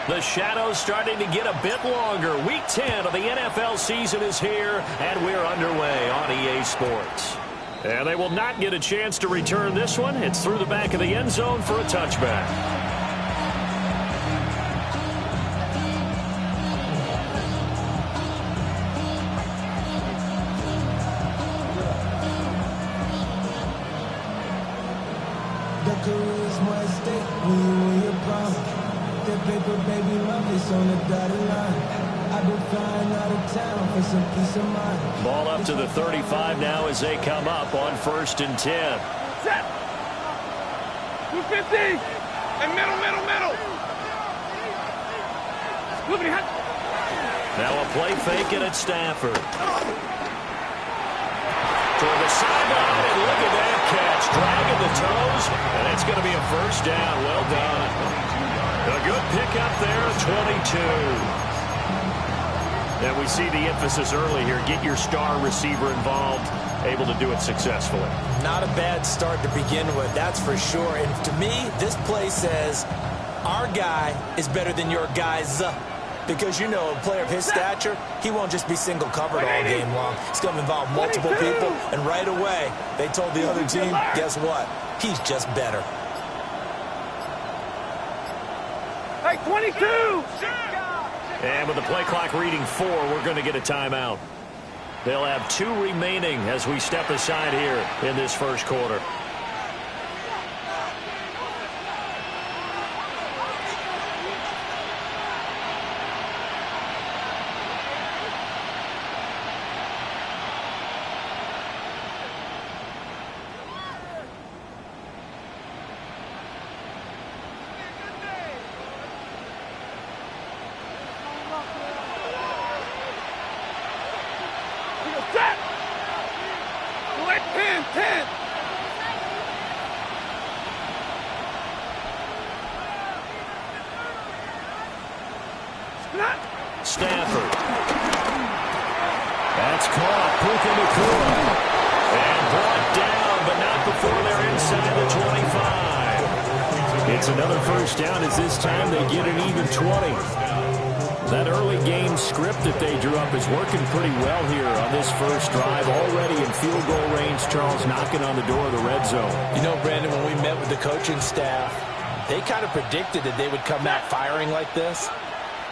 The shadow's starting to get a bit longer. Week 10 of the NFL season is here, and we're underway on EA Sports. And they will not get a chance to return this one. It's through the back of the end zone for a touchback. The career's more at stake when you win your prime. That paper, baby, love is on the dotted line. I've been flying out of town for some peace of mind. Ball up to the 35 now as they come up on 1st and 10. Set. 250. And middle. Now a play fake it at Stafford. For the sideline, and look at that catch. Dragging the toes, and it's going to be a first down. Well done. A good pickup there at 22. And we see the emphasis early here. Get your star receiver involved, able to do it successfully. Not a bad start to begin with, that's for sure. And to me, this play says our guy is better than your guys. Because, you know, a player of his stature, he won't just be single covered all game long. It's going to involve multiple people. And right away, they told the other team, guess what? He's just better. Hey, 22! And with the play clock reading 4, we're going to get a timeout. They'll have 2 remaining as we step aside here in this first quarter. Stafford. That's caught. Puka Nacua. And brought down, but not before they're inside the 25. It's another first down as this time they get an even 20. That early game script that they drew up is working pretty well here on this first drive. Already in field goal range, Charles knocking on the door of the red zone. You know, Brandon, when we met with the coaching staff, they kind of predicted that they would come out firing like this.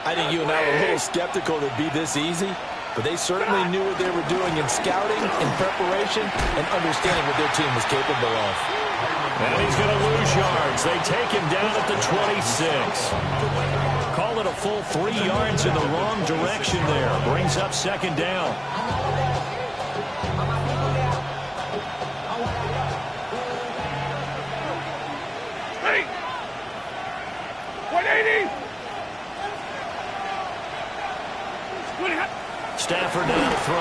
I think you and I were a little skeptical that it'd be this easy, but they certainly knew what they were doing in scouting, in preparation, and understanding what their team was capable of. And he's going to lose yards. They take him down at the 26. Call it a full 3 yards in the wrong direction there. Brings up 2nd down. Hey! 180! Stafford down to throw.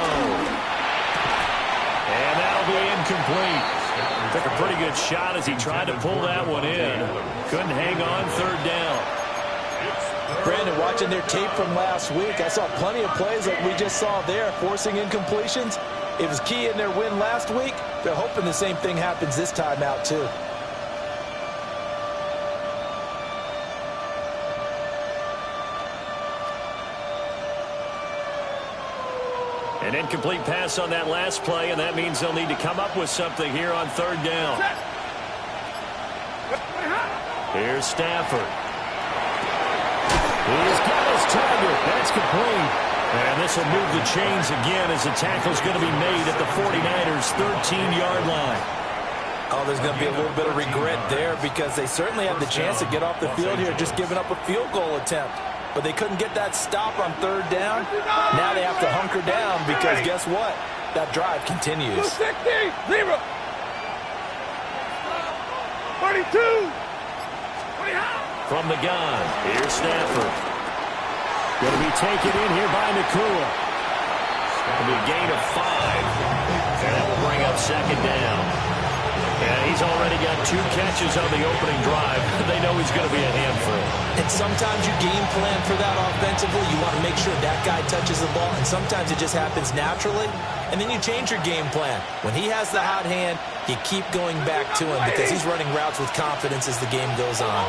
And that'll be incomplete. Took a pretty good shot as he tried to pull that one in. Couldn't hang on 3rd down. Brandon, watching their tape from last week, I saw plenty of plays like we just saw there, forcing incompletions. It was key in their win last week. They're hoping the same thing happens this time out, too. An incomplete pass on that last play, and that means they'll need to come up with something here on 3rd down. Here's Stafford. He's got his target. That's complete. And this will move the chains again as the tackle's going to be made at the 49ers' 13-yard line. Oh, there's going to be a little bit of regret there because they certainly had the chance to get off the field here, just giving up a field goal attempt. But they couldn't get that stop on 3rd down. Now they have to hunker down because guess what? That drive continues. 260, 0. 32. From the gun, here's Stafford. Going to be taken in here by Nacua. It'll be a gain of 5. And that will bring up 2nd down. And he's already got 2 catches on the opening drive. They know he's going to be a handful. And sometimes you game plan for that offensively. You want to make sure that guy touches the ball. And sometimes it just happens naturally. And then you change your game plan. When he has the hot hand, you keep going back to him because he's running routes with confidence as the game goes on.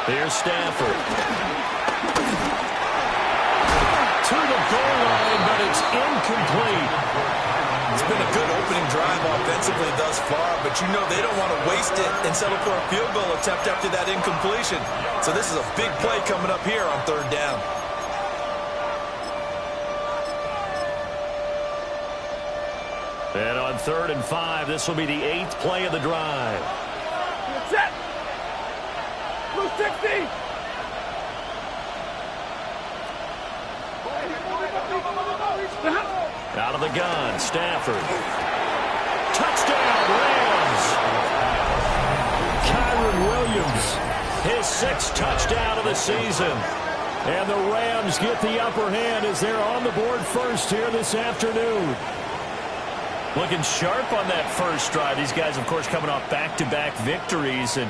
Here's Stafford. To the goal line, but it's incomplete. It's been a good opening drive offensively thus far, but you know they don't want to waste it and settle for a field goal attempt after that incompletion. So this is a big play coming up here on third down. And on 3rd and 5, this will be the 8th play of the drive. Set. Blue 60. Out of the gun, Stafford. Touchdown, Rams. Kyron Williams, his 6th touchdown of the season. And the Rams get the upper hand as they're on the board first here this afternoon. Looking sharp on that first drive. These guys, of course, coming off back-to-back victories, and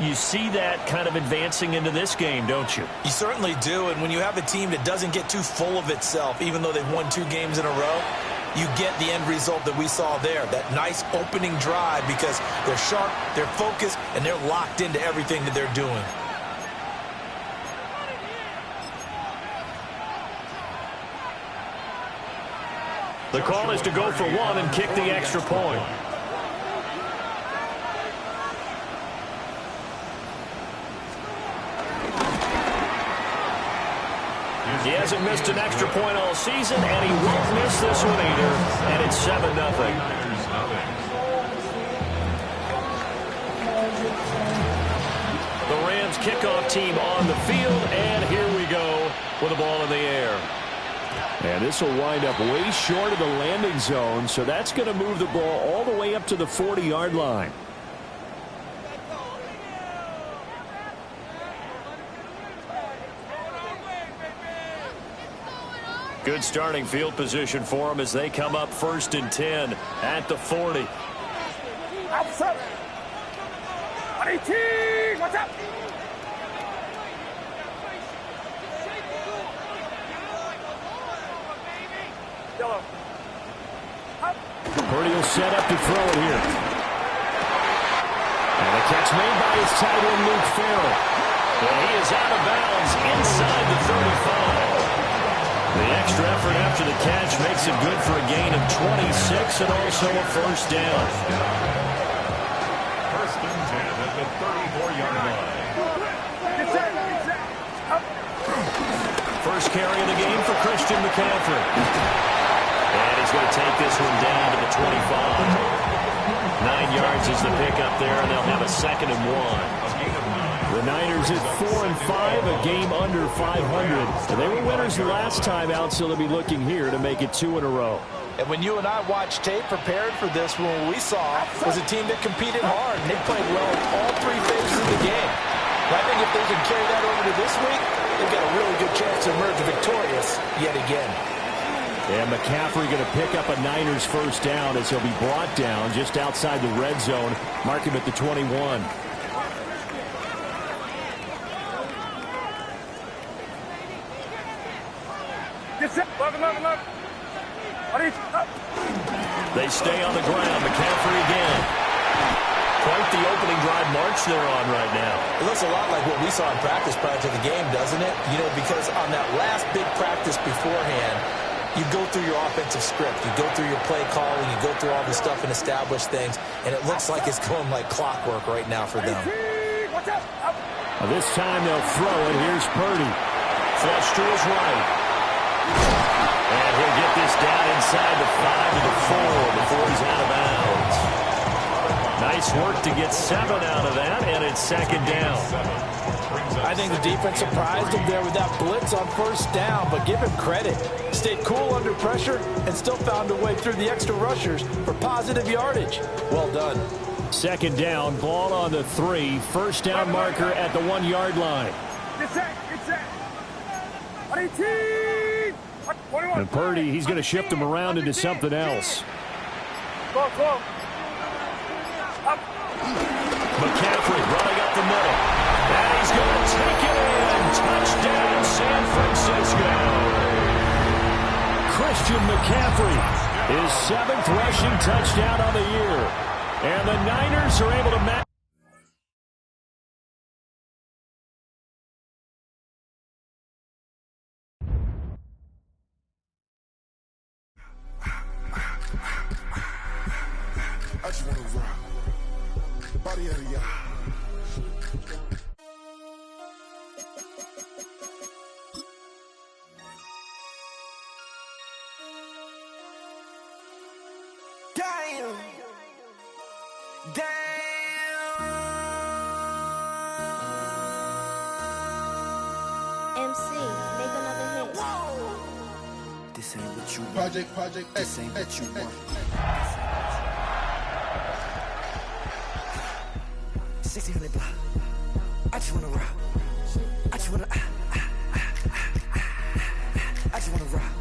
you see that kind of advancing into this game, don't you? You certainly do, and when you have a team that doesn't get too full of itself, even though they've won 2 games in a row, you get the end result that we saw there, that nice opening drive, because they're sharp, they're focused, and they're locked into everything that they're doing. The call is to go for 1 and kick the extra point. He hasn't missed an extra point all season, and he won't miss this one either, and it's 7-0. The Rams kickoff team on the field, and here we go with the ball in the air. And this will wind up way short of the landing zone, so that's going to move the ball all the way up to the 40-yard line. Good starting field position for them as they come up 1st and 10 at the 40. Outside. 18. Watch out. Yellow. Purdy will set up to throw it here. And a catch made by his tight end, Luke Farrell. And he is out of bounds inside the 35. The extra effort after the catch makes it good for a gain of 26 and also a first down. 1st and 10 at the 34-yard line. First carry of the game for Christian McCaffrey. And he's going to take this one down to the 25. 9 yards is the pickup there, and they'll have a 2nd and 1. The Niners at 4 and 5, a game under 500. They were winners the last time out, so they'll be looking here to make it 2 in a row. And when you and I watched tape prepared for this one, what we saw was a team that competed hard, and they played well in all 3 phases of the game. And I think if they can carry that over to this week, they've got a really good chance to emerge victorious yet again. And McCaffrey going to pick up a Niners first down as he'll be brought down just outside the red zone. Mark him at the 21. They stay on the ground. McCaffrey again. Quite the opening drive march they're on right now. It looks a lot like what we saw in practice prior to the game, doesn't it? You know, because on that last big practice beforehand, you go through your offensive script. You go through your play calling. You go through all this stuff and establish things. And it looks like it's going like clockwork right now for them. This time they'll throw it. Here's Purdy. Flush to his right. And he'll get this down inside the 5 to the 4 before he's out of bounds. Nice work to get 7 out of that, and it's 2nd down. I think the defense surprised him there with that blitz on first down, but give him credit. Stayed cool under pressure and still found a way through the extra rushers for positive yardage. Well done. 2nd down, ball on the 3. First down marker at the 1-yard line. Get set. 18. And Purdy, he's going to shift him around into something else. Go. McCaffrey running up the middle. And he's going to take it in. Touchdown, San Francisco. Christian McCaffrey, his 7th rushing touchdown on the year. And the Niners are able to match. Damn. Damn. MC, make another hit. This ain't what you want. Project This ain't what you want. 1600 block. I just wanna rock. I just wanna I just wanna rock.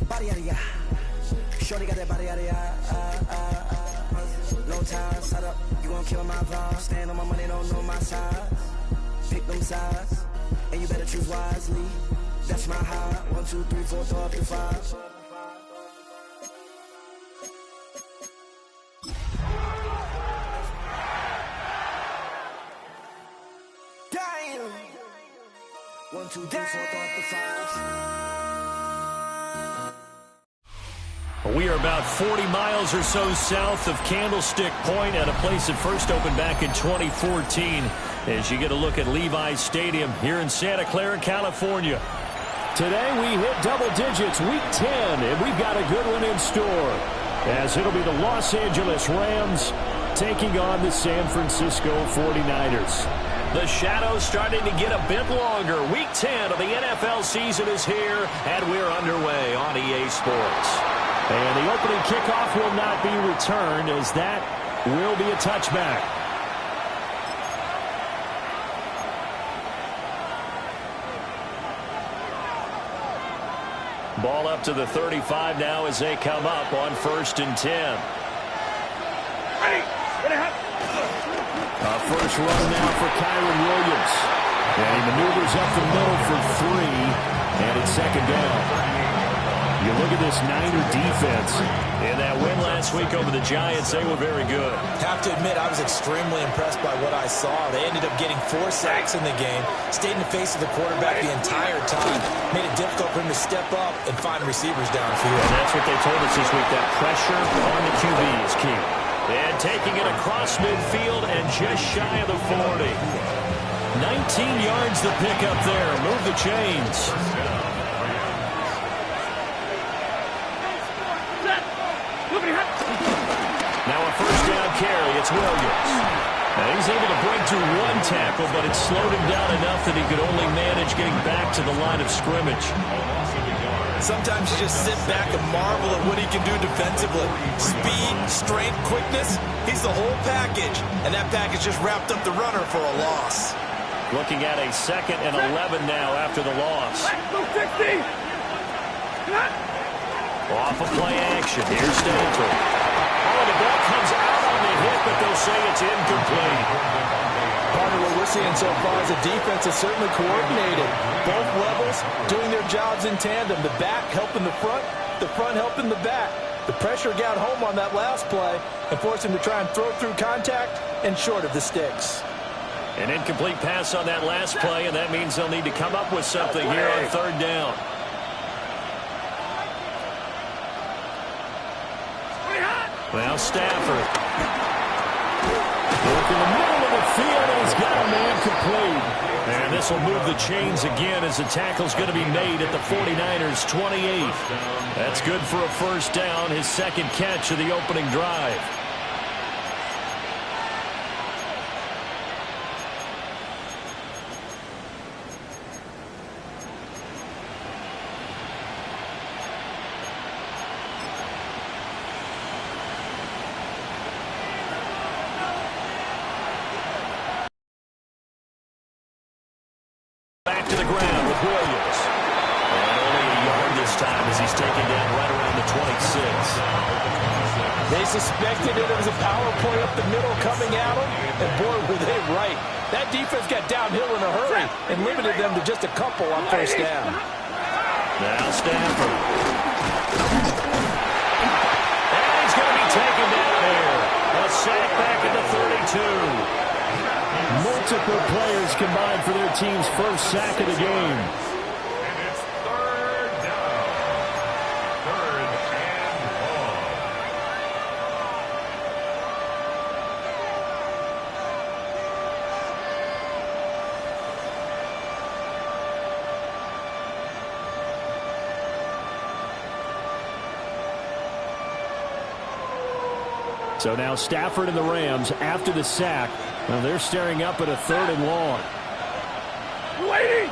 Body out of ya. Shorty got that body out of ya. Low time, set up. You gon' kill my vibe. Stand on my money, don't know my size. Pick them sides, and you better choose wisely. That's my high. 1, 2, 3, 4, throw up to 5. Damn. 1, 2, 3, 4, throw up to 5. We are about 40 miles or so south of Candlestick Point at a place that first opened back in 2014 as you get a look at Levi's Stadium here in Santa Clara, California. Today we hit double digits, week 10, and we've got a good one in store as it'll be the Los Angeles Rams taking on the San Francisco 49ers. The shadows starting to get a bit longer. Week 10 of the NFL season is here, and we're underway on EA Sports. And the opening kickoff will not be returned as that will be a touchback. Ball up to the 35 now as they come up on 1st and 10. A first run now for Kyron Williams. And he maneuvers up the middle for 3, and it's 2nd down. You look at this Niner defense. In that win last week over the Giants, they were very good. Have to admit, I was extremely impressed by what I saw. They ended up getting 4 sacks in the game, stayed in the face of the quarterback the entire time, made it difficult for him to step up and find receivers downfield. And that's what they told us this week, that pressure on the QB is key. And taking it across midfield and just shy of the 40. 19 yards the pick up there. Move the chains. Now a first down carry. It's Williams. Now he's able to break through 1 tackle, but it slowed him down enough that he could only manage getting back to the line of scrimmage. Sometimes you just sit back and marvel at what he can do defensively. Speed, strength, quickness, he's the whole package. And that package just wrapped up the runner for a loss. Looking at a 2nd and 11 now after the loss. Off of play action. Here's Stanton. Oh, the ball comes out on the hit, but they'll say it's incomplete. Part of what we're seeing so far is the defense is certainly coordinated. Both levels doing their jobs in tandem. The back helping the front helping the back. The pressure got home on that last play and forced him to try and throw through contact and short of the sticks. An incomplete pass on that last play, and that means they'll need to come up with something here on 3rd down. Well, Stafford. Look in the middle of the field, and he's got a man complete. And this will move the chains again as the tackle's going to be made at the 49ers' 28. That's good for a first down, his 2nd catch of the opening drive. Back to the ground with Williams. And only a yard this time as he's taken down right around the 26. They suspected it was a power play up the middle coming at them, and boy, were they right. That defense got downhill in a hurry and limited them to just a couple on 1st down. Now Stafford. And he's going to be taken down here. A sack back at the 32. Multiple players combined for their team's first sack of the game. And it's 3rd down. 3rd and long. So now Stafford and the Rams, after the sack, well, they're staring up at a 3rd and long. Waiting.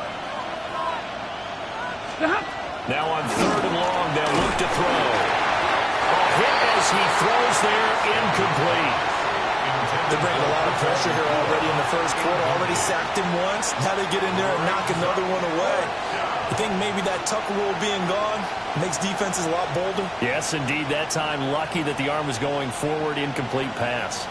Now on 3rd and long, they'll look to throw. A hit as he throws there, incomplete. They're bringing a lot of pressure here already in the first quarter. Already sacked him once. Now they get in there and knock another one away. I think maybe that Tucker rule being gone makes defenses a lot bolder. Yes, indeed. That time, lucky that the arm was going forward, incomplete pass.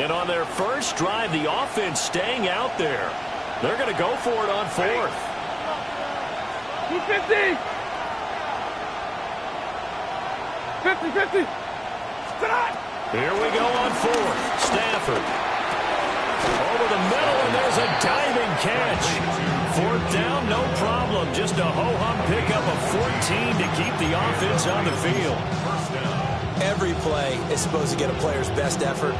And on their first drive, the offense staying out there. They're going to go for it on 4th. 250. 50-50. Here we go on 4th. Stafford. Over the middle, and there's a diving catch. 4th down, no problem. Just a ho-hum pickup of 14 to keep the offense on the field. Every play is supposed to get a player's best effort.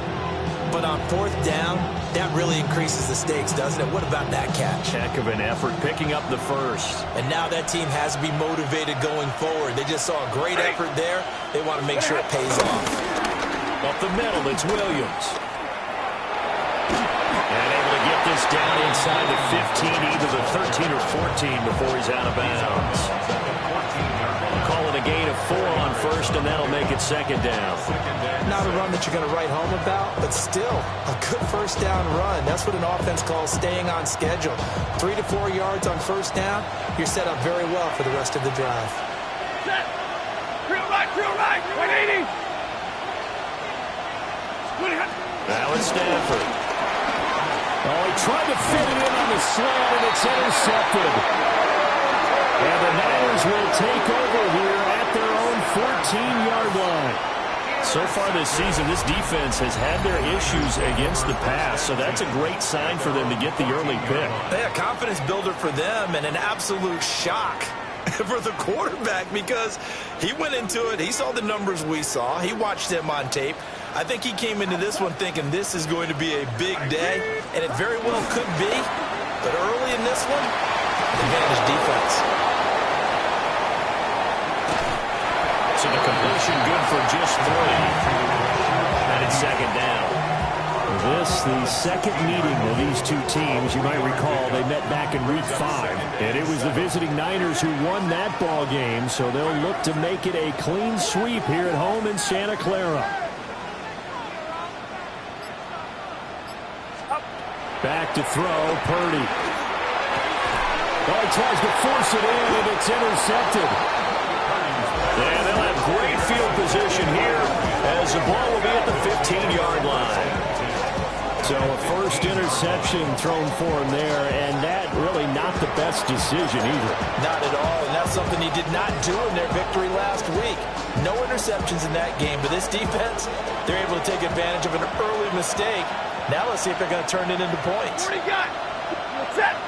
But on 4th down, that really increases the stakes, doesn't it? What about that catch? Heck of an effort, picking up the first. And now that team has to be motivated going forward. They just saw a great effort there. They want to make sure it pays off. Up the middle, it's Williams. And able to get this down inside the 15, either the 13 or 14 before he's out of bounds. Call it a gain of 4 on 1st, and that'll make it 2nd down. Not a run that you're going to write home about, but still a good 1st down run. That's what an offense calls staying on schedule. 3 to 4 yards on 1st down, you're set up very well for the rest of the drive. Set. Drill right, 180. Now it's Stafford. Oh, he tried to fit it in on the slant, and it's intercepted. And the Niners will take over here at their own 14-yard line. So far this season, this defense has had their issues against the pass, so that's a great sign for them to get the early pick. Yeah, confidence builder for them and an absolute shock for the quarterback because he went into it. He saw the numbers we saw. He watched them on tape. I think he came into this one thinking this is going to be a big day, and it very well could be. But early in this one, advantage defense. So the completion good for just 3. And it's 2nd down. This, the second meeting of these two teams. You might recall they met back in Week 5. And it was the visiting Niners who won that ball game. So they'll look to make it a clean sweep here at home in Santa Clara. Back to throw, Purdy. Oh, he tries to force it in, and it's intercepted. And they'll have great field position here as the ball will be at the 15-yard line. So a first interception thrown for him there, and that really not the best decision either. Not at all, and that's something he did not do in their victory last week. No interceptions in that game, but this defense, they're able to take advantage of an early mistake. Now let's see if they're going to turn it into points. Set.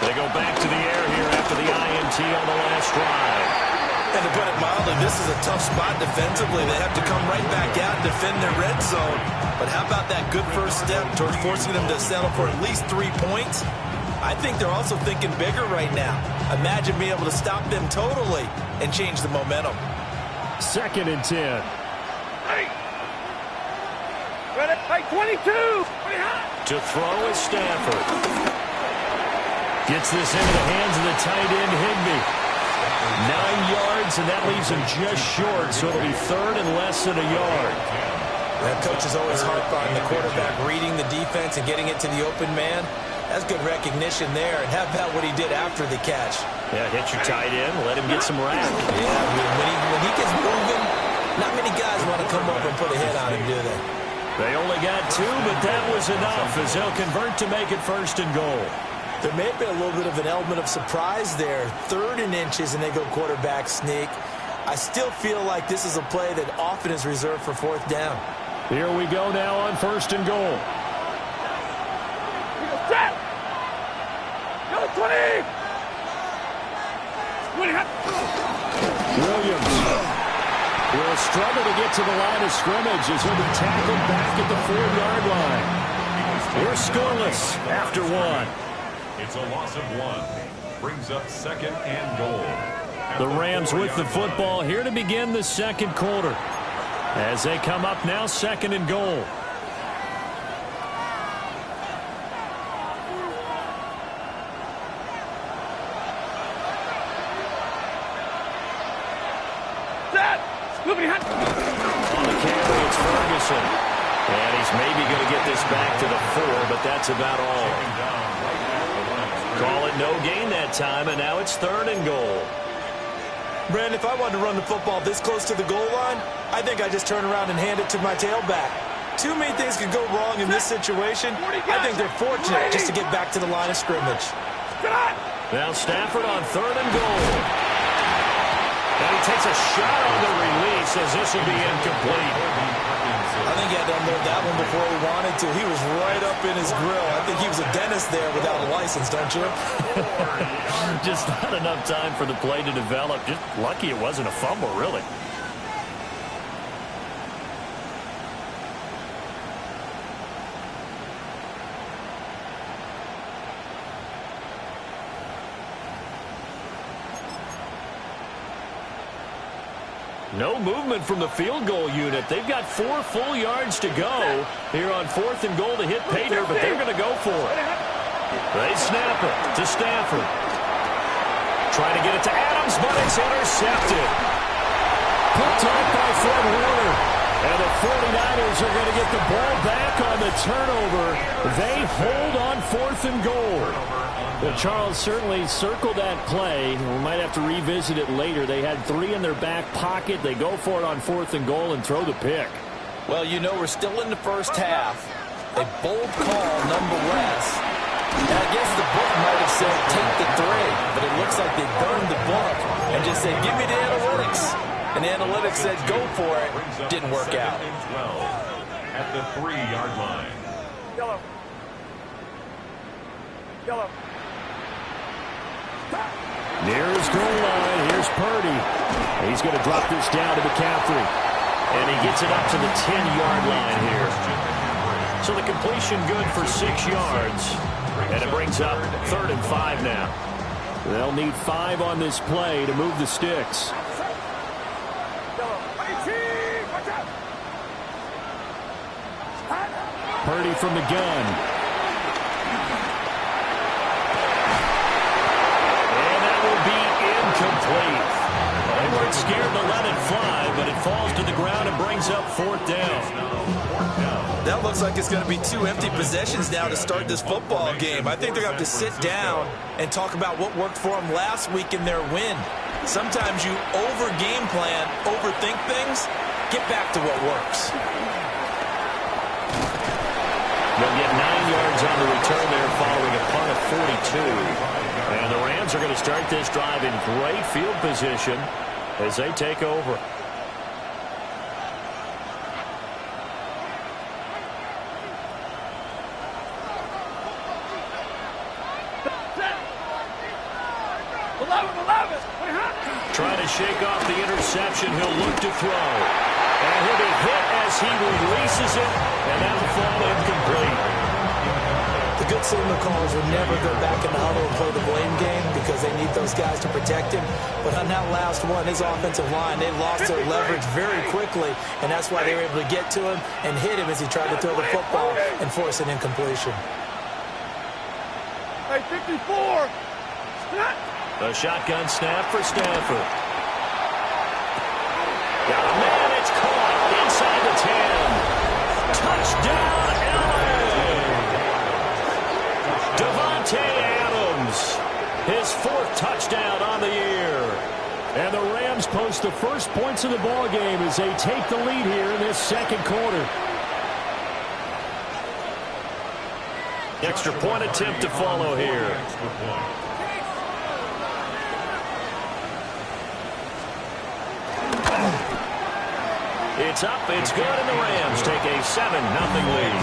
They go back to the air here after the INT on the last drive. And to put it mildly, this is a tough spot defensively. They have to come right back out and defend their red zone. But how about that good first step towards forcing them to settle for at least 3 points? I think they're also thinking bigger right now. Imagine being able to stop them totally and change the momentum. 2nd and 10. Ready. Hey, 22. To throw is Stafford. Gets this into the hands of the tight end, Higbee. 9 yards, and that leaves him just short, so it'll be 3rd and less than a yard. That coach is always harp on the quarterback reading the defense and getting it to the open man. That's good recognition there. And how about what he did after the catch? Yeah, hit your tight end, let him get some rack. Yeah, I mean, when he gets moving, not many guys want to come over and put a hit on him, do they? They only got 2, but that was enough as they'll convert to make it 1st and goal. There may have been a little bit of an element of surprise there. 3rd and inches, and they go quarterback sneak. I still feel like this is a play that often is reserved for 4th down. Here we go now on 1st and goal. Set. Go 20. Williams will struggle to get to the line of scrimmage as he'll be tackled back at the 4-yard line. We're scoreless after 1. It's a loss of 1. Brings up 2nd and goal. The Rams with the football here to begin the second quarter. As they come up now, 2nd and goal. Move behind. On the carry, it's Ferguson. And he's maybe going to get this back to the 4, but that's about all. Call it no gain that time, and now it's 3rd and goal. Brandon, if I wanted to run the football this close to the goal line, I think I just turn around and hand it to my tailback. Too many things could go wrong in this situation. I think they're fortunate just to get back to the line of scrimmage. Now Stafford on 3rd and goal. And he takes a shot on the release as this will be incomplete. I think he had to unload that one before he wanted to. He was right up in his grill. I think he was a dentist there without a license, don't you? Just not enough time for the play to develop. Just lucky it wasn't a fumble, really. No movement from the field goal unit. They've got 4 full yards to go here on 4th and goal to hit Pater, but they're going to go for it. They snap it to Stafford. Trying to get it to Adams, but it's intercepted. Picked off by Fred Warner. And the 49ers are going to get the ball back on the turnover. They hold on 4th and goal. Well, Charles certainly circled that play. We might have to revisit it later. They had 3 in their back pocket. They go for it on 4th and goal and throw the pick. Well, you know, we're still in the first half. A bold call nonetheless. And I guess the book might have said take the 3, but it looks like they burned the book and just said, give me the analytics. And the analytics said go for it. Didn't work out. At the 3-yard line. Yellow. Yellow. Near his goal line, here's Purdy. He's going to drop this down to McCaffrey. And he gets it up to the 10-yard line here. So the completion good for 6 yards. And it brings up 3rd and 5 now. They'll need 5 on this play to move the sticks. Purdy from the gun. And that will be incomplete. They weren't scared to let it fly, but it falls to the ground and brings up 4th down. That looks like it's going to be 2 empty possessions now to start this football game. I think they're going to have to sit down and talk about what worked for them last week in their win. Sometimes you over-game plan, overthink things, get back to what works. They'll get 9 yards on the return there following a punt of 42. And the Rams are going to start this drive in great field position as they take over. Trying to shake off the interception. He'll look to throw. And he'll be hit as he releases it. And that'll fall incomplete. The good signal callers would never go back in the huddle and play the blame game because they need those guys to protect him. But on that last one, his offensive line, they lost their leverage very quickly. And that's why they were able to get to him and hit him as he tried to throw the football and force an incompletion. Hey, 54. A shotgun snap for Stafford. Got a man, it's caught inside the 10. Touchdown, LA! Devontae Adams, his 4th touchdown on the year. And the Rams post the first points of the ball game as they take the lead here in this second quarter. Extra point attempt to follow here. It's up, it's good, and the Rams take a 7-0 lead.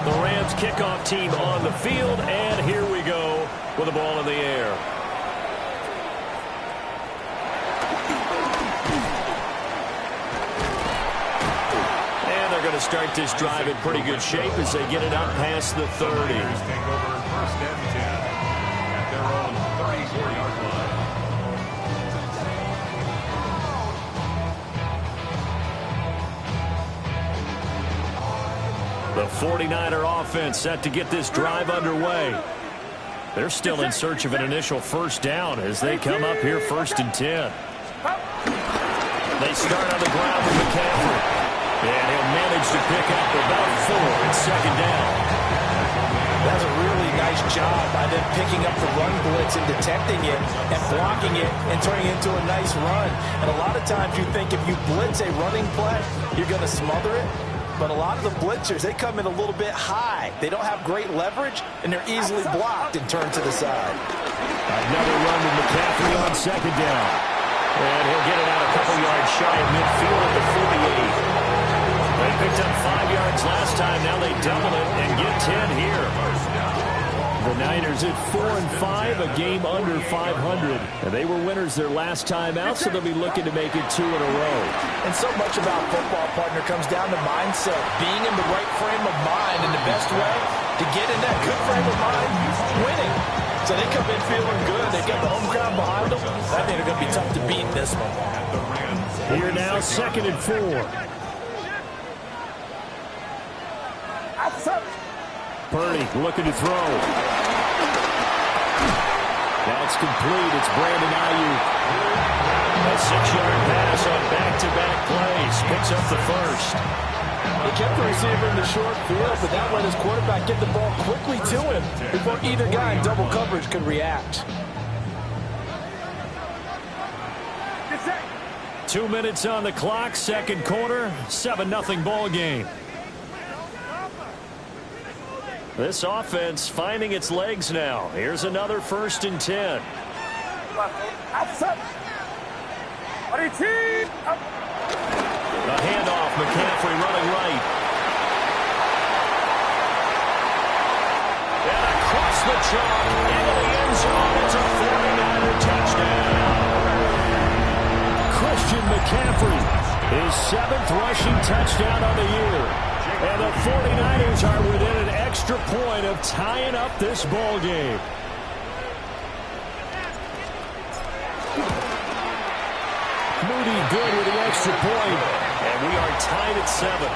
The Rams kickoff team on the field, and here we go with the ball in the air. to start this drive in pretty good shape as they get it up past the 30. Take over first and 10 at their own 34-yard line. The 49er offense set to get this drive underway. They're still in search of an initial first down as they come up here 1st and 10. They start on the ground with McCaffrey. And he'll manage to pick up about 4 in 2nd down. That's a really nice job by them picking up the run blitz and detecting it and blocking it and turning it into a nice run. And a lot of times you think if you blitz a running play, you're going to smother it. But a lot of the blitzers, they come in a little bit high. They don't have great leverage, and they're easily blocked and turned to the side. Another run with McCaffrey on 2nd down. And he'll get it out a couple yards shy of midfield at the 48. They picked up 5 yards last time. Now they double it and get 10 here. The Niners at 4-5, a game under 500. And they were winners their last time out, so they'll be looking to make it 2 in a row. And so much about football, partner, comes down to mindset. Being in the right frame of mind, and the best way to get in that good frame of mind, winning. So they come in feeling good. They've got the home crowd behind them. I think they're going to be tough to beat in this one. Here now, 2nd and 4. Purdy looking to throw. That's complete. It's Brandon Ayuk. A 6-yard pass on back-to-back plays. Picks up the first. He kept the receiver in the short field, but that let his quarterback get the ball quickly to him before either guy in double coverage could react. 2 minutes on the clock, 2nd quarter, 7-0 ball game. This offense finding its legs now. Here's another 1st and 10. A handoff, McCaffrey running right. And across the chalk into the end zone. It's a 49er touchdown. Christian McCaffrey, his 7th rushing touchdown on the year. And the 49ers are within an extra point of tying up this ball game. Moody good with the extra point. And we are tied at 7.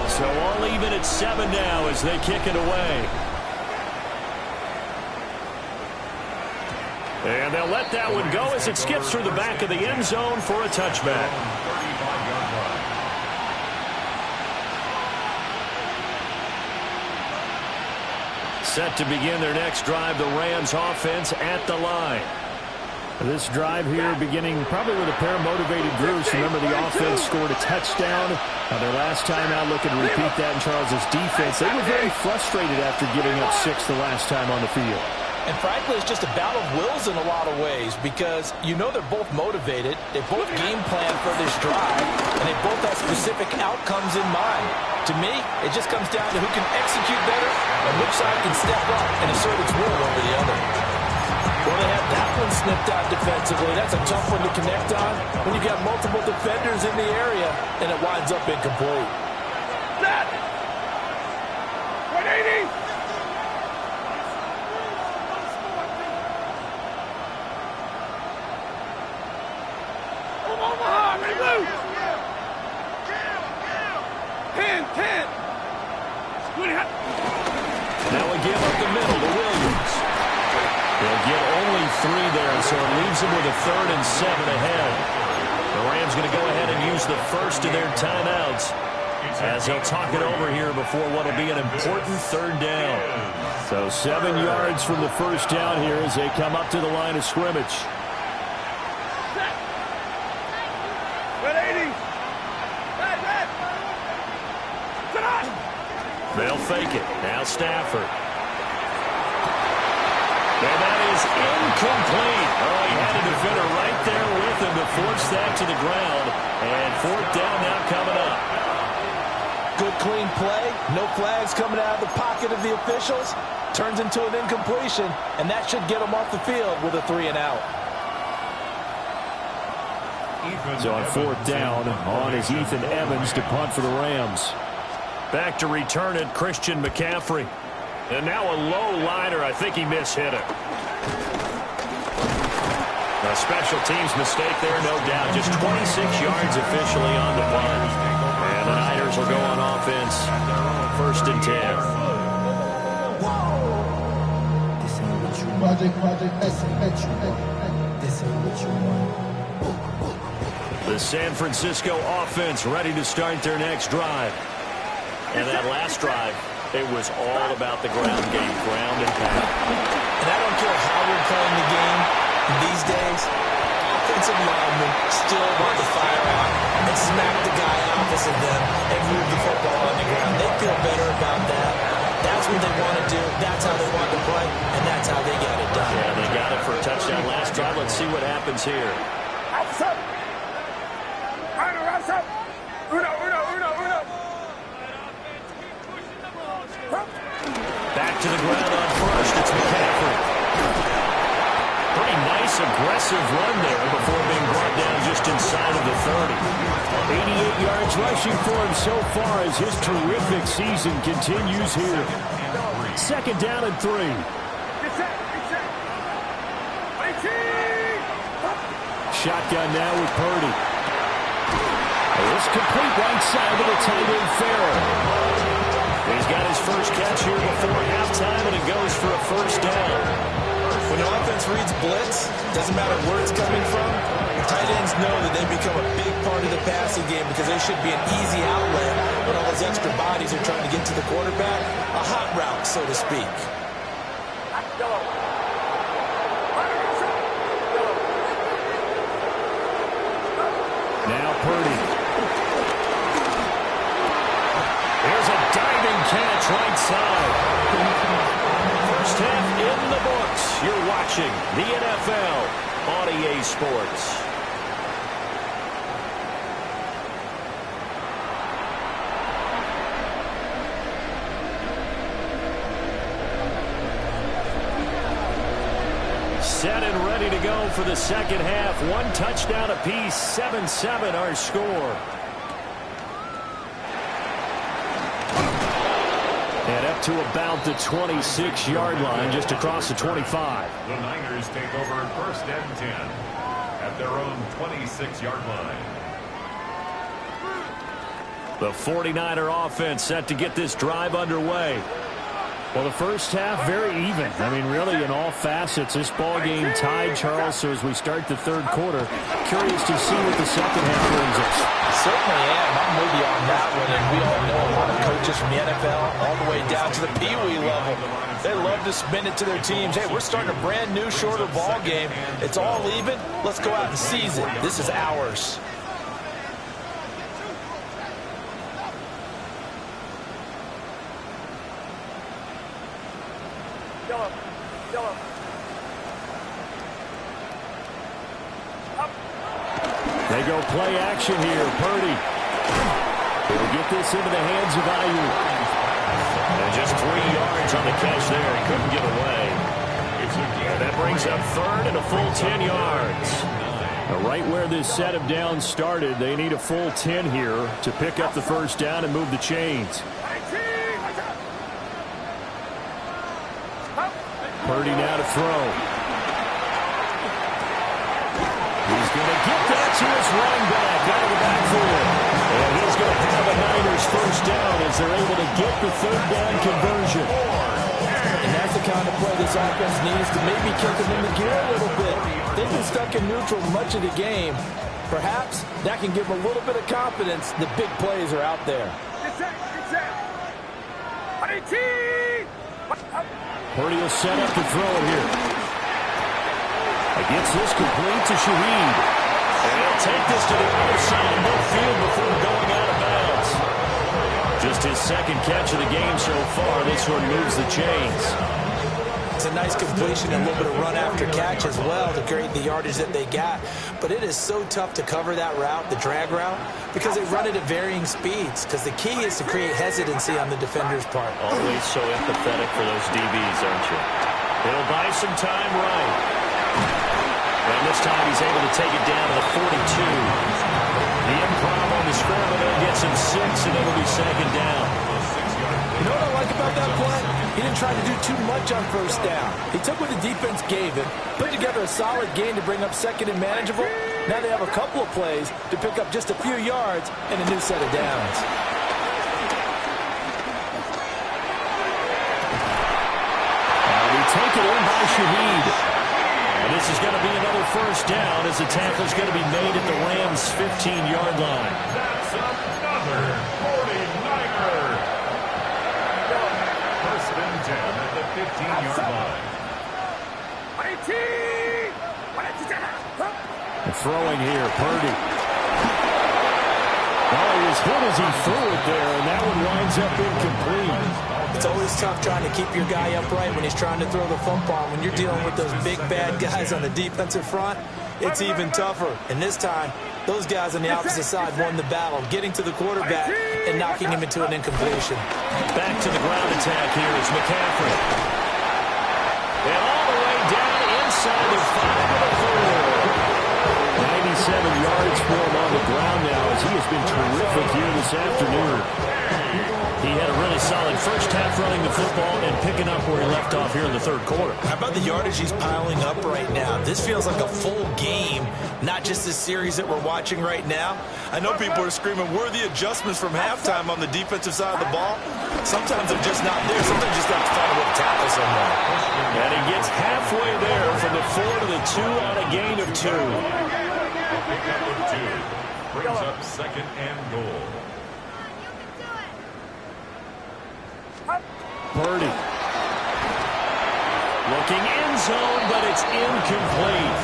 So all even at 7 now as they kick it away. And they'll let that one go as it skips through the back of the end zone for a touchback. Set to begin their next drive, the Rams offense at the line. This drive here beginning probably with a pair of motivated groups. Remember, the offense scored a touchdown. Their last time out, looking to repeat that in Charles's defense. They were very frustrated after giving up 6 the last time on the field. And frankly, it's just a battle of wills in a lot of ways because you know they're both motivated. They both game plan for this drive, and they both have specific outcomes in mind. To me, it just comes down to who can execute better and which side can step up and assert its will over the other. Well, they have that one snipped out defensively. That's a tough one to connect on when you've got multiple defenders in the area, and it winds up incomplete. Set! 180! Omaha, ready, blue! 10! Now we give up the middle to Williams. They'll get only 3 there, so it leaves them with a 3rd and 7 ahead. The Rams going to go ahead and use the first of their timeouts as they'll talk it over here before what will be an important 3rd down. So 7 yards from the first down here as they come up to the line of scrimmage. 180! Red! Sit on! They'll fake it. Now Stafford. And that is incomplete. Oh, he had a defender right there with him to force that to the ground. And 4th down now coming up. Good, clean play. No flags coming out of the pocket of the officials. Turns into an incompletion, and that should get them off the field with a 3-and-out. So on 4th down, on is Ethan Evans to punt for the Rams. Back to return it, Christian McCaffrey. And now a low liner. I think he mishit it. A special teams mistake there, no doubt. Just 26 yards officially on the punt. And the Niners will go on offense. 1st and 10. This ain't what you want. This ain't what you want. This ain't what you want. The San Francisco offense ready to start their next drive. And that last drive, it was all about the ground game, ground and pound. And I don't care how we're playing the game these days, offensive linemen still want to fire out and smack the guy opposite them and move the football on the ground. They feel better about that. That's what they want to do. That's how they want to play, and that's how they got it done. Yeah, they got it for a touchdown last drive. Let's see what happens here. Back to the ground on first. It's McCaffrey. Pretty nice, aggressive run there before being brought down just inside of the 30. 88 yards rushing for him so far as his terrific season continues here. 2nd down and 3. Shotgun now with Purdy. It's complete right side to the tight end Farrell. He's got his first catch here before halftime, and it goes for a 1st down. When the offense reads blitz, doesn't matter where it's coming from, tight ends know that they become a big part of the passing game because they should be an easy outlet when all those extra bodies are trying to get to the quarterback. A hot route, so to speak. Now Purdy. There's a diving catch right side. First half in the books. You're watching the NFL on EA Sports. Set and ready to go for the 2nd half. 1 touchdown apiece. 7-7 our score. And up to about the 26-yard line, just across the 25. The Niners take over 1st and 10 at their own 26-yard line. The 49er offense set to get this drive underway. Well, the first half, very even. I mean, really, in all facets, this ball game tied, Charles. So as we start the 3rd quarter, curious to see what the 2nd half brings us. Certainly am. I'm with you on that one. And we all know a lot of coaches from the NFL all the way down to the Pee-wee level. They love to spin it to their teams. Hey, we're starting a brand new, shorter ball game. It's all even. Let's go out and seize it. This is ours. They go play action here. Purdy. He'll get this into the hands of Ayuk. And just 3 yards on the catch there. He couldn't get away. And that brings up 3rd and a full 10 yards. Now, right where this set of downs started, they need a full 10 here to pick up the 1st down and move the chains. Purdy now to throw. He's going to get that to his running back out of the backfield. And he's going to have a Niners 1st down as they're able to get the 3rd down conversion. And that's the kind of play this offense needs to maybe kick them in the gear a little bit. They've been stuck in neutral much of the game. Perhaps that can give them a little bit of confidence. The big plays are out there. Purdy will set up to throw it here. Gets this complete to Shaheed. And he'll take this to the other side of midfield before going out of bounds. Just his 2nd catch of the game so far. This one moves the chains. It's a nice completion and a little bit of run after catch as well to create the yardage that they got. But it is so tough to cover that route, the drag route, because they run it at varying speeds. Because the key is to create hesitancy on the defender's part. Always so empathetic for those DBs, aren't you? He'll buy some time right. And this time he's able to take it down to the 42. The improv on the scramble there gets him 6, and it'll be second down. You know what I like about that play? He didn't try to do too much on first down. He took what the defense gave him, put together a solid gain to bring up second and manageable. Now they have a couple of plays to pick up just a few yards and a new set of downs. Take it in by Shaheed. And this is going to be another first down as the tackle's going to be made at the Rams' 15-yard line. That's another 49er. First and 10 at the 15-yard line. And throwing here, Purdy. Oh, he was hit as he threw it there, and that one winds up incomplete. It's always tough trying to keep your guy upright when he's trying to throw the football. When you're dealing with those big, bad guys on the defensive front, it's even tougher. And this time, those guys on the opposite side won the battle, getting to the quarterback and knocking him into an incompletion. Back to the ground attack here is McCaffrey. And all the way down inside the 5 of the 4. 97 yards for him on the ground now as he has been terrific here this afternoon. He had a really solid first half running the football and picking up where he left off here in the third quarter. How about the yardage he's piling up right now? This feels like a full game, not just this series that we're watching right now. I know people are screaming worthy adjustments from halftime on the defensive side of the ball. Sometimes they're just not there. Sometimes you just have to find a way to tackle someone. And he gets halfway there from the 4 to the 2 on a gain of 2. Pickup of 2 brings up second and goal. Purdy. Looking end zone, but it's incomplete.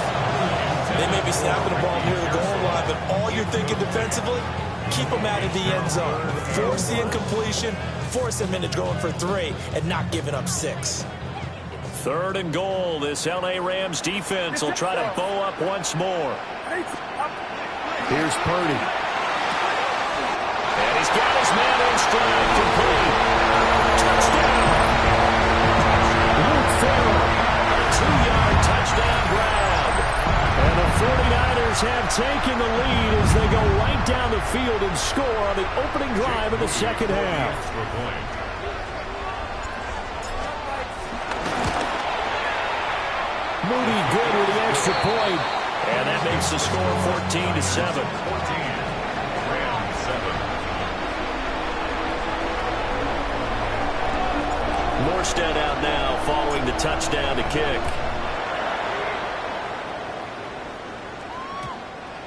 They may be snapping the ball near the goal line, but all you're thinking defensively, keep them out of the end zone. Force the incompletion, force them into going for 3, and not giving up 6. Third and goal. This L.A. Rams defense will try to bow up once more. Here's Purdy. And he's got his man in stride complete. Touchdown. Luke Farrell. A 2-yard touchdown grab. And the 49ers have taken the lead as they go right down the field and score on the opening drive of the second half. Moody good with the extra point. And that makes the score 14-7. 14. Rams 7. Morstead out now following the touchdown to kick.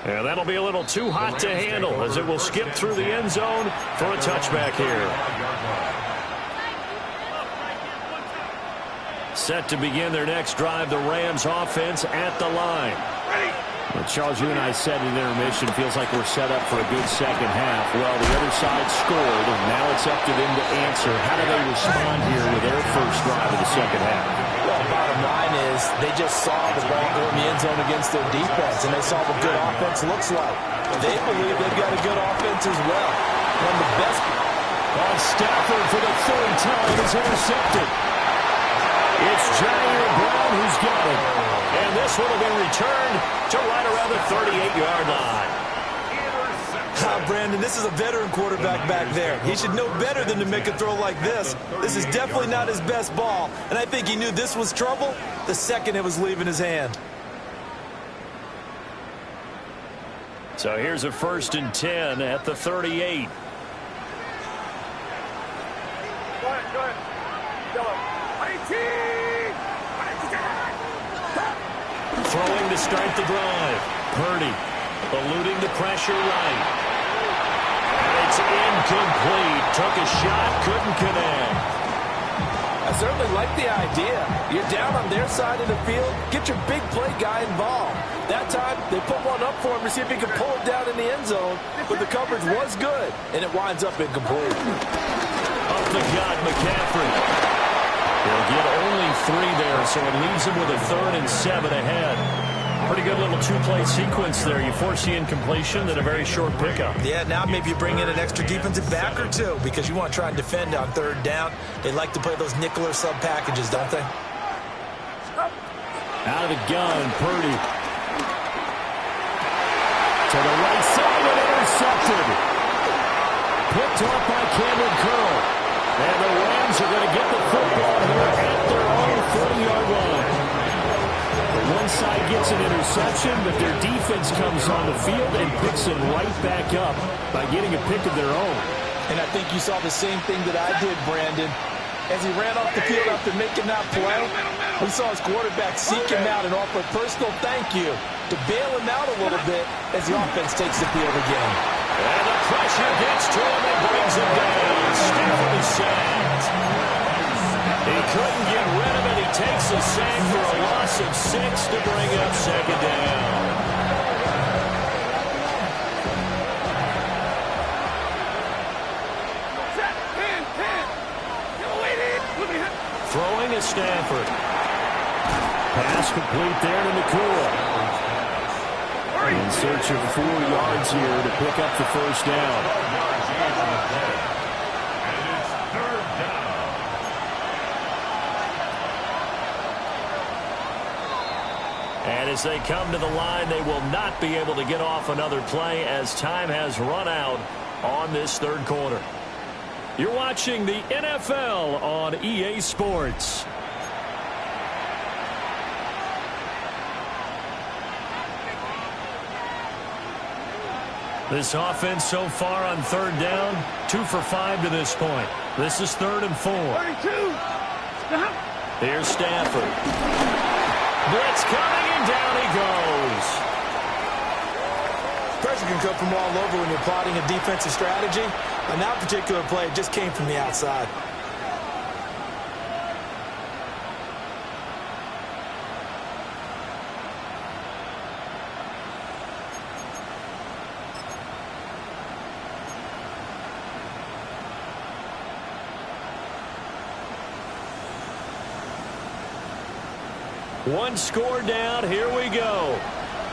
And that'll be a little too hot to handle as it will skip through the end zone for a touchback here. Set to begin their next drive, the Rams offense at the line. Well, Charles, you and I said in intermission, feels like we're set up for a good second half. Well, the other side scored, and now it's up to them to answer. How do they respond here with their first drive of the second half? Well, bottom line is they just saw the ball go in the end zone against their defense, and they saw what good offense looks like. They believe they've got a good offense as well. One of the best. Stafford for the third time is intercepted. It's Jair Brown who's got it. And this one will be returned to right around the 38-yard line. Brandon, this is a veteran quarterback back there. He should know better than to make a throw like this. This is definitely not his best ball, and I think he knew this was trouble the second it was leaving his hand. So here's a 1st and 10 at the 38. Throwing to start the drive. Purdy eluding the pressure right. And it's incomplete. Took a shot, couldn't connect. I certainly like the idea. You're down on their side of the field. Get your big play guy involved. That time, they put one up for him to see if he could pull it down in the end zone. But the coverage was good, and it winds up incomplete. Up the gut, McCaffrey. He'll get only 3 there, so it leaves them with a 3rd and 7 ahead. Pretty good little 2-play sequence there. You force the incompletion, then a very short pickup. Yeah, now maybe you bring in an extra defensive back or two because you want to try and defend on 3rd down. They like to play those nickel or sub packages, don't they? Out of the gun, Purdy. To the right side and intercepted. Picked off by Cameron Curl. And the Rams are going to get the football here at their own 40-yard line. One side gets an interception, but their defense comes on the field and picks them right back up by getting a pick of their own. And I think you saw the same thing that I did, Brandon. As he ran off the field after making that play, we saw his quarterback seek him out and offer a personal thank you to bail him out a little bit as the offense takes the field again. And the pressure gets to him and brings him down. Stafford is sacked. He couldn't get rid of it. He takes a sack for a loss of 6 to bring up 2nd down. Throwing is Stafford. Pass complete there to Nakua. In search of 4 yards here to pick up the 1st down. And it's 3rd down. And as they come to the line, they will not be able to get off another play as time has run out on this 3rd quarter. You're watching the NFL on EA Sports. This offense so far on 3rd down, 2 for 5 to this point. This is 3rd and 4. 32. Stop. Here's Stafford. Blitz coming, and down he goes. Pressure can come from all over when you're plotting a defensive strategy. On that particular play, it just came from the outside. One score down. Here we go.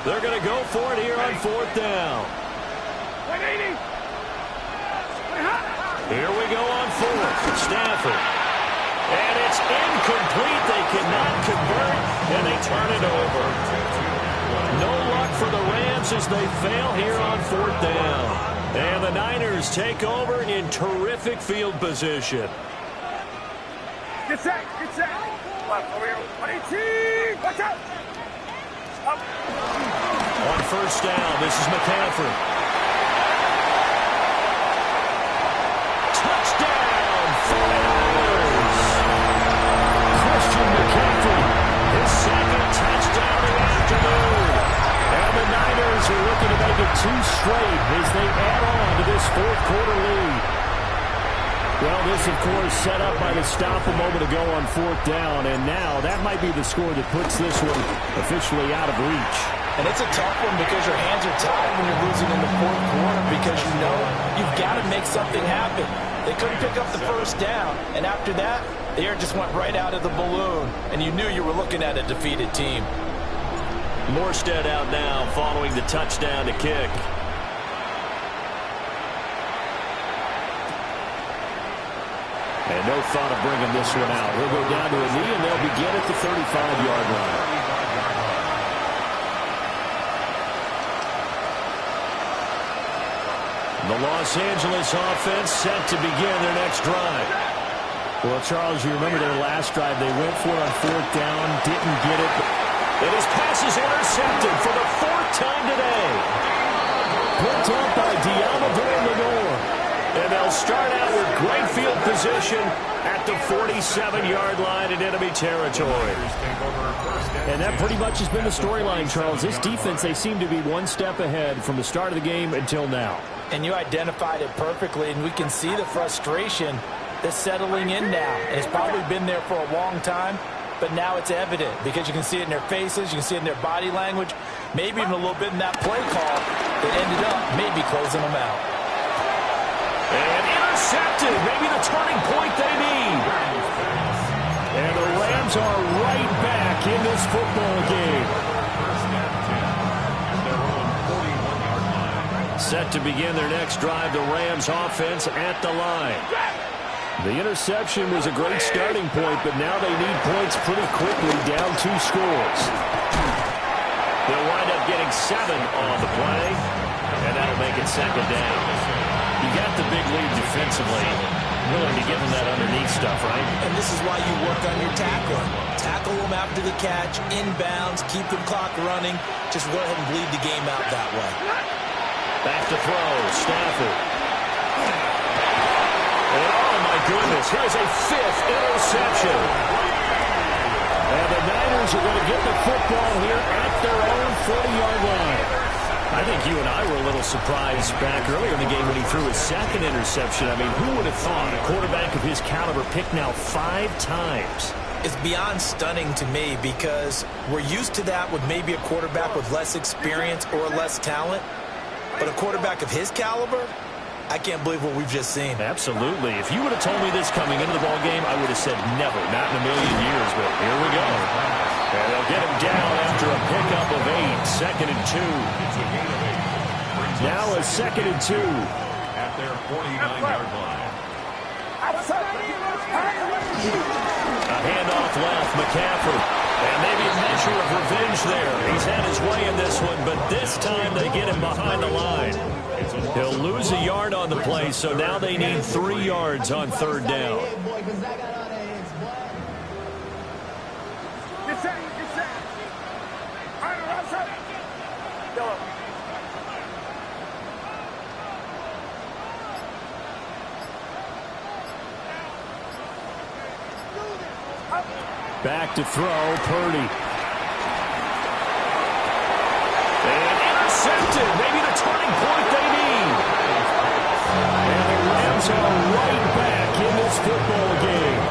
They're going to go for it here on 4th down. 180. Here we go on 4th. Stafford. And it's incomplete. They cannot convert, and they turn it over. No luck for the Rams as they fail here on 4th down. And the Niners take over in terrific field position. Get set. Get set. Over here. 118. Watch out. Up. On 1st down, this is McCaffrey. Touchdown, 49ers. Christian McCaffrey, his 2nd touchdown of the afternoon. And the Niners are looking to make it 2 straight as they add on to this 4th quarter lead. Well, this, of course, set up by the stop a moment ago on 4th down, and now that might be the score that puts this one officially out of reach. And it's a tough one because your hands are tied when you're losing in the 4th quarter because you know you've got to make something happen. They couldn't pick up the 1st down, and after that, the air just went right out of the balloon, and you knew you were looking at a defeated team. Morstead out now following the touchdown to kick. And no thought of bringing this one out. He'll go down to a knee, and they'll begin at the 35-yard line. The Los Angeles offense set to begin their next drive. Well, Charles, you remember their last drive. They went for it on 4th down, didn't get it. And his pass is intercepted for the 4th time today. Picked up by Diamador Lenore. And they'll start out with great field position at the 47-yard line in enemy territory. And that pretty much has been the storyline, Charles. This defense, they seem to be 1 step ahead from the start of the game until now. And you identified it perfectly, and we can see the frustration that's settling in now. And it's probably been there for a long time, but now it's evident because you can see it in their faces, you can see it in their body language, maybe even a little bit in that play call that ended up maybe closing them out. And intercepted, maybe the turning point they need. And the Rams Rams are right back in this football game. First and 10 at their own 41-yard line. Set to begin their next drive, the Rams offense at the line. The interception was a great starting point, but now they need points pretty quickly, down 2 scores. They'll wind up getting 7 on the play, and that'll make it second down. You got the big lead defensively, willing to give them that underneath stuff, right? And this is why you work on your tackling. Tackle them after the catch, inbounds, keep the clock running. Just go ahead and bleed the game out that way. Back to throw, Stafford. And oh my goodness, here's a 5th interception. And the Niners are going to get the football here at their own 40-yard line. I think you and I were a little surprised back earlier in the game when he threw his 2nd interception. I mean, who would have thought a quarterback of his caliber picked now 5 times? It's beyond stunning to me because we're used to that with maybe a quarterback with less experience or less talent. But a quarterback of his caliber, I can't believe what we've just seen. Absolutely. If you would have told me this coming into the ballgame, I would have said never, not in a million years. But here we go. And they'll get him down after a pickup of 8, 2nd and 2. Now a 2nd and 2. At their 49-yard line. A handoff left, McCaffrey. And maybe a measure of revenge there. He's had his way in this one, but this time they get him behind the line. He'll lose a yard on the play, so now they need 3 yards on 3rd down. Back to throw, Purdy. And intercepted. Maybe the turning point they need. And the Rams are right back in this football game.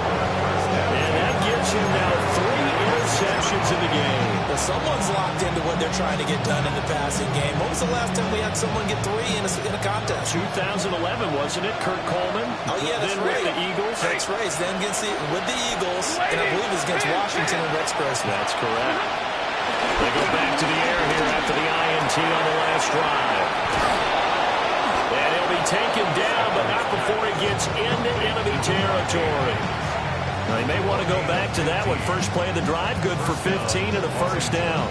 And that gives him now 3 interceptions in the game. Well, someone's locked into what they're trying to get done in the passing game. When was the last time we had someone get 3 in a contest? 2011, wasn't it? Kurt Coleman. Oh, yeah, that's then right. With the Eagles. That's right. Then with the Eagles, and I believe it's against Washington and Rex Grossman. That's correct. They go back to the air here after the INT on the last drive. And he'll be taken down, but not before he gets into enemy territory. Now, they may want to go back to that one. First play of the drive, good for 15 and a 1st down.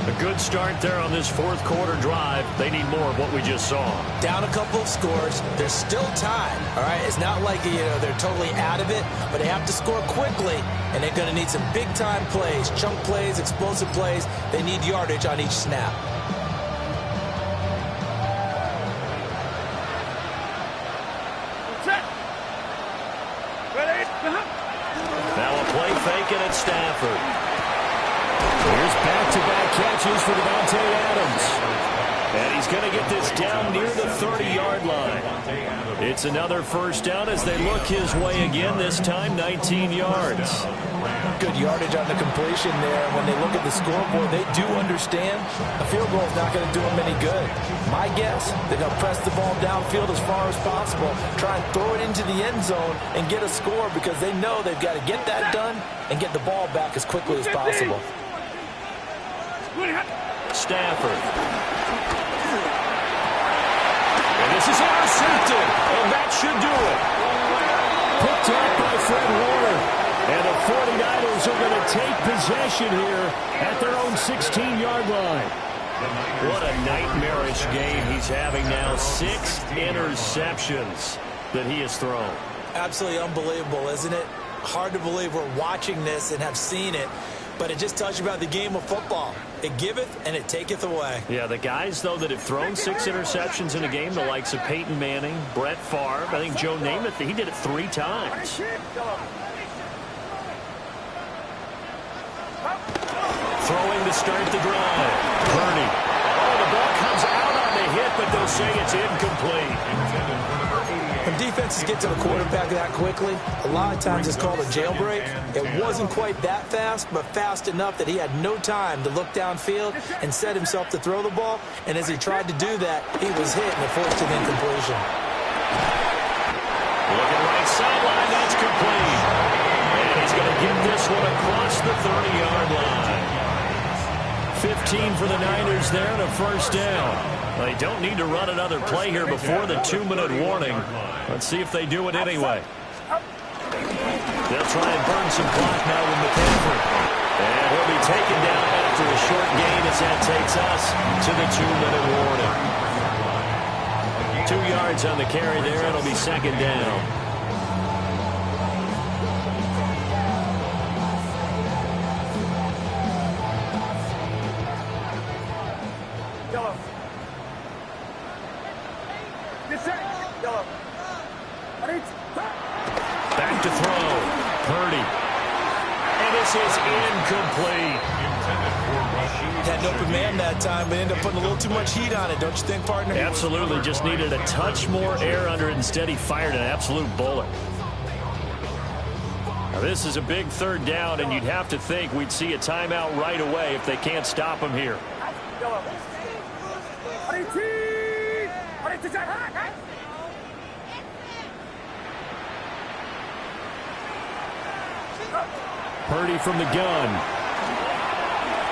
A good start there on this 4th quarter drive. They need more of what we just saw. Down a couple of scores. There's still time. All right, it's not like they're totally out of it, but they have to score quickly, and they're going to need some big-time plays, chunk plays, explosive plays. They need yardage on each snap. Now a play faking at Stafford. Here's back-to-back catches for Davante Adams. And he's going to get this down near the 30-yard line. It's another 1st down as they look his way again, this time 19 yards. Good yardage on the completion there. When they look at the scoreboard, they do understand a field goal is not going to do them any good. My guess, they're going to press the ball downfield as far as possible, try and throw it into the end zone and get a score because they know they've got to get that done and get the ball back as quickly as possible. Stafford. And this is intercepted, and that should do it. Picked up by Fred Warner. And the 49ers are going to take possession here at their own 16-yard line. What a nightmarish game he's having now. 6 interceptions that he has thrown. Absolutely unbelievable, isn't it? Hard to believe we're watching this and have seen it, but it just tells you about the game of football. It giveth and it taketh away. Yeah, the guys, though, that have thrown 6 interceptions in a game, the likes of Peyton Manning, Brett Favre, I think Joe Namath, he did it 3 times. Throwing to start the drive. Purdy. Oh, the ball comes out on the hit, but they'll say it's incomplete. When defenses get to the quarterback that quickly, a lot of times it's called a jailbreak. It wasn't quite that fast, but fast enough that he had no time to look downfield and set himself to throw the ball. And as he tried to do that, he was hit and forced an incompletion. Looking right sideline, that's complete. And he's going to get this this one across the 30-yard line. 15 for the Niners there and a first down. They don't need to run another play here before the 2-minute warning. Let's see if they do it anyway. They'll try and burn some clock now with McCaffrey. And he'll be taken down after a short gain as that takes us to the 2-minute warning. 2 yards on the carry there. It'll be second down. Yellow. Get set. Yellow. Back to throw. Purdy. And this is incomplete. Had an open man that time, but ended up putting a little too much heat on it, don't you think, partner? Absolutely. Just needed a touch more air under it. Instead, he fired an absolute bullet. Now, this is a big third down, and you'd have to think we'd see a timeout right away if they can't stop him here. Yellow. Purdy from the gun.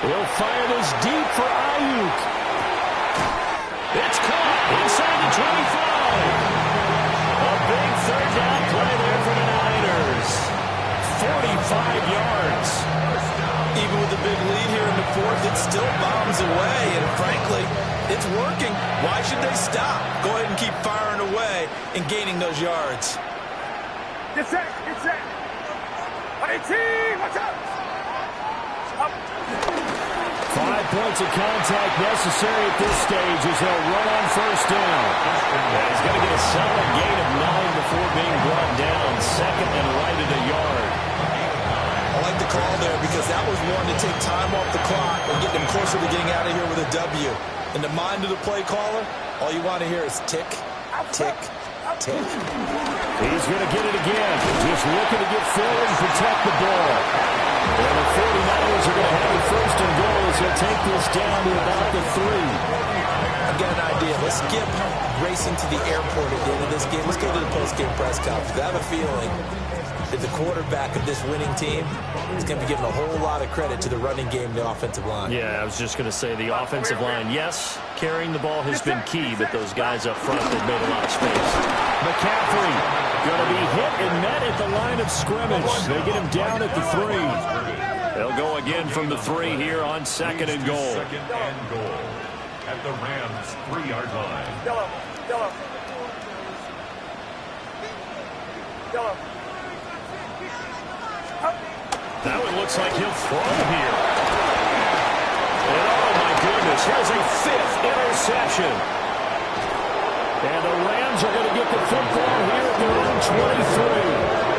He'll fire this deep for Ayuk. It's caught inside the 25. A big third down play there for the Niners. 45 yards. Even with the big lead here in the fourth, it still bombs away, and frankly, it's working. Why should they stop? Go ahead and keep firing away and gaining those yards. Get set. Get set. 18. Watch out. Up. 5 points of contact necessary at this stage as they'll run on first down. He's going to get a solid gain of 9 before being brought down. Second and right at a yard. I like the call there because that was one to take time off the clock and get them closer to getting out of here with a W. In the mind of the play caller, all you want to hear is tick, tick, tick. He's going to get it again. Just looking to get forward and protect the ball. And the 49ers are going to have it first and goal as he'll take this down to about the 3. I've got an idea. Let's skip racing to the airport at the end of this game. Let's go to the post-game press conference. I have a feeling that the quarterback of this winning team is going to be given a whole lot of credit to the running game and the offensive line. Yeah, I was just going to say the offensive line, yes, carrying the ball has been key, but those guys up front have made a lot of space. McCaffrey going to be hit and met at the line of scrimmage. They get him down at the 3. They'll go again from the 3 here on second and goal. Second and goal at the Rams' 3-yard line. Yellow. Yellow. Yellow. That one looks like he'll throw here. And oh my goodness, here's a 5th interception. And the Rams are going to get the football here at their own 23.